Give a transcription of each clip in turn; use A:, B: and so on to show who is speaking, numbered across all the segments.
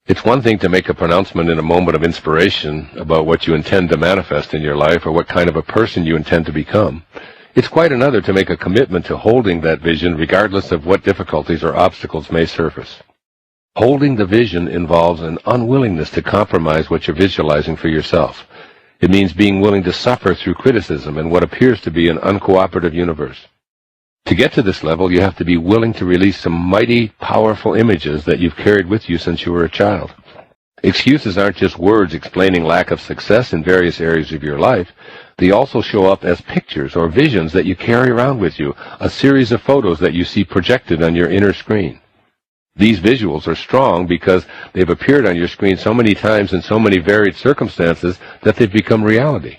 A: It's one thing to make a pronouncement in a moment of inspiration about what you intend to manifest in your life or what kind of a person you intend to become. It's quite another to make a commitment to holding that vision regardless of what difficulties or obstacles may surface. Holding the vision involves an unwillingness to compromise what you're visualizing for yourself. It means being willing to suffer through criticism in what appears to be an uncooperative universe. To get to this level, you have to be willing to release some mighty, powerful images that you've carried with you since you were a child. Excuses aren't just words explaining lack of success in various areas of your life. They also show up as pictures or visions that you carry around with you, a series of photos that you see projected on your inner screen. These visuals are strong because they've appeared on your screen so many times in so many varied circumstances that they've become reality.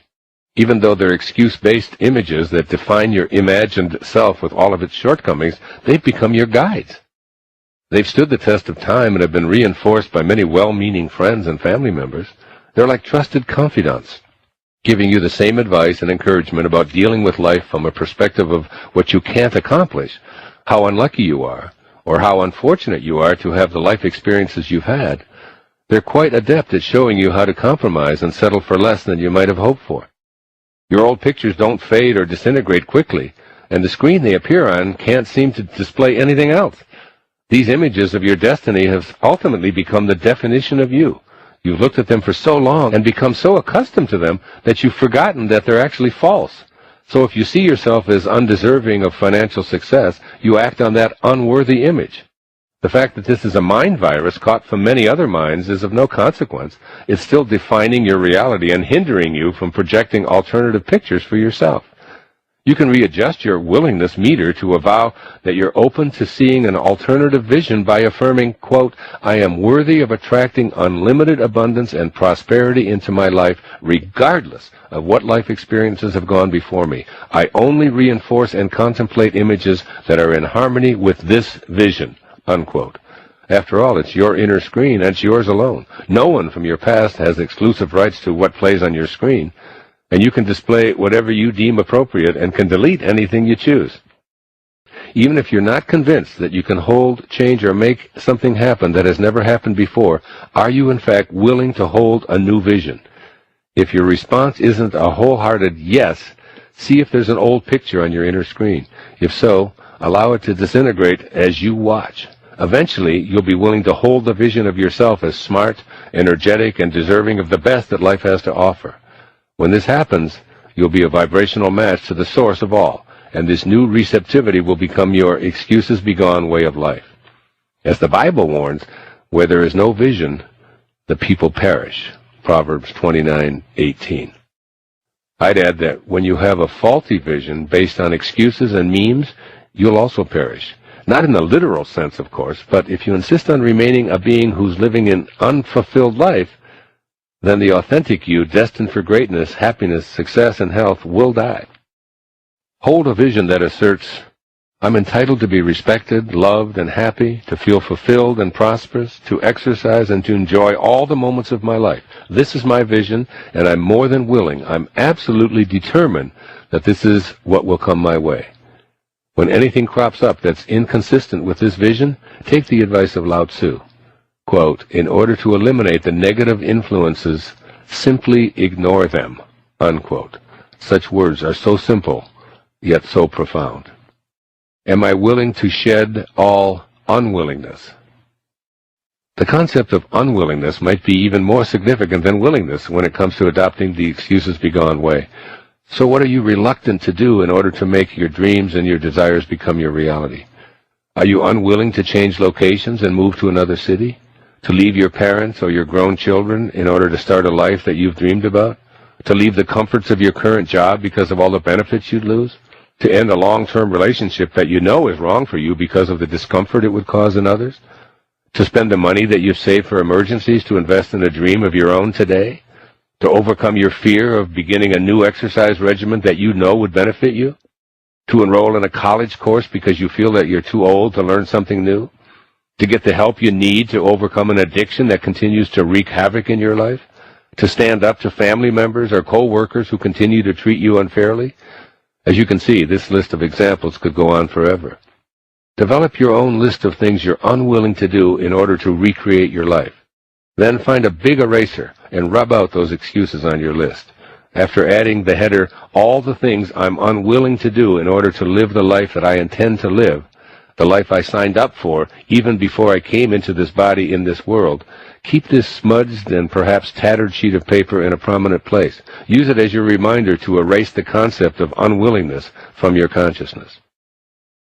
A: Even though they're excuse-based images that define your imagined self with all of its shortcomings, they've become your guides. They've stood the test of time and have been reinforced by many well-meaning friends and family members. They're like trusted confidants, giving you the same advice and encouragement about dealing with life from a perspective of what you can't accomplish, how unlucky you are, or how unfortunate you are to have the life experiences you've had. They're quite adept at showing you how to compromise and settle for less than you might have hoped for. Your old pictures don't fade or disintegrate quickly, and the screen they appear on can't seem to display anything else. These images of your destiny have ultimately become the definition of you. You've looked at them for so long and become so accustomed to them that you've forgotten that they're actually false. So if you see yourself as undeserving of financial success, you act on that unworthy image. The fact that this is a mind virus caught from many other minds is of no consequence. It's still defining your reality and hindering you from projecting alternative pictures for yourself. You can readjust your willingness meter to a vow that you're open to seeing an alternative vision by affirming, quote, "I am worthy of attracting unlimited abundance and prosperity into my life, regardless of what life experiences have gone before me. I only reinforce and contemplate images that are in harmony with this vision." Unquote. After all, it's your inner screen, and it's yours alone. No one from your past has exclusive rights to what plays on your screen, and you can display whatever you deem appropriate and can delete anything you choose. Even if you're not convinced that you can hold, change, or make something happen that has never happened before, are you in fact willing to hold a new vision? If your response isn't a wholehearted yes, see if there's an old picture on your inner screen. If so, allow it to disintegrate as you watch. Eventually, you'll be willing to hold the vision of yourself as smart, energetic, and deserving of the best that life has to offer. When this happens, you'll be a vibrational match to the source of all, and this new receptivity will become your excuses-begone way of life. As the Bible warns, where there is no vision, the people perish. Proverbs 29:18. I'd add that when you have a faulty vision based on excuses and memes, you'll also perish. Not in the literal sense, of course, but if you insist on remaining a being who's living an unfulfilled life, then the authentic you, destined for greatness, happiness, success, and health, will die. Hold a vision that asserts, "I'm entitled to be respected, loved, and happy, to feel fulfilled and prosperous, to exercise and to enjoy all the moments of my life. This is my vision, and I'm more than willing, I'm absolutely determined that this is what will come my way." When anything crops up that's inconsistent with this vision, take the advice of Lao Tzu. Quote, "In order to eliminate the negative influences, simply ignore them." Unquote. Such words are so simple, yet so profound. Am I willing to shed all unwillingness? The concept of unwillingness might be even more significant than willingness when it comes to adopting the excuses-begone way. So what are you reluctant to do in order to make your dreams and your desires become your reality? Are you unwilling to change locations and move to another city? To leave your parents or your grown children in order to start a life that you've dreamed about? To leave the comforts of your current job because of all the benefits you'd lose? To end a long-term relationship that you know is wrong for you because of the discomfort it would cause in others? To spend the money that you've saved for emergencies to invest in a dream of your own today? To overcome your fear of beginning a new exercise regimen that you know would benefit you? To enroll in a college course because you feel that you're too old to learn something new? To get the help you need to overcome an addiction that continues to wreak havoc in your life? To stand up to family members or co-workers who continue to treat you unfairly? As you can see, this list of examples could go on forever. Develop your own list of things you're unwilling to do in order to recreate your life. Then find a big eraser and rub out those excuses on your list. After adding the header, all the things I'm unwilling to do in order to live the life that I intend to live, the life I signed up for even before I came into this body in this world, keep this smudged and perhaps tattered sheet of paper in a prominent place. Use it as your reminder to erase the concept of unwillingness from your consciousness.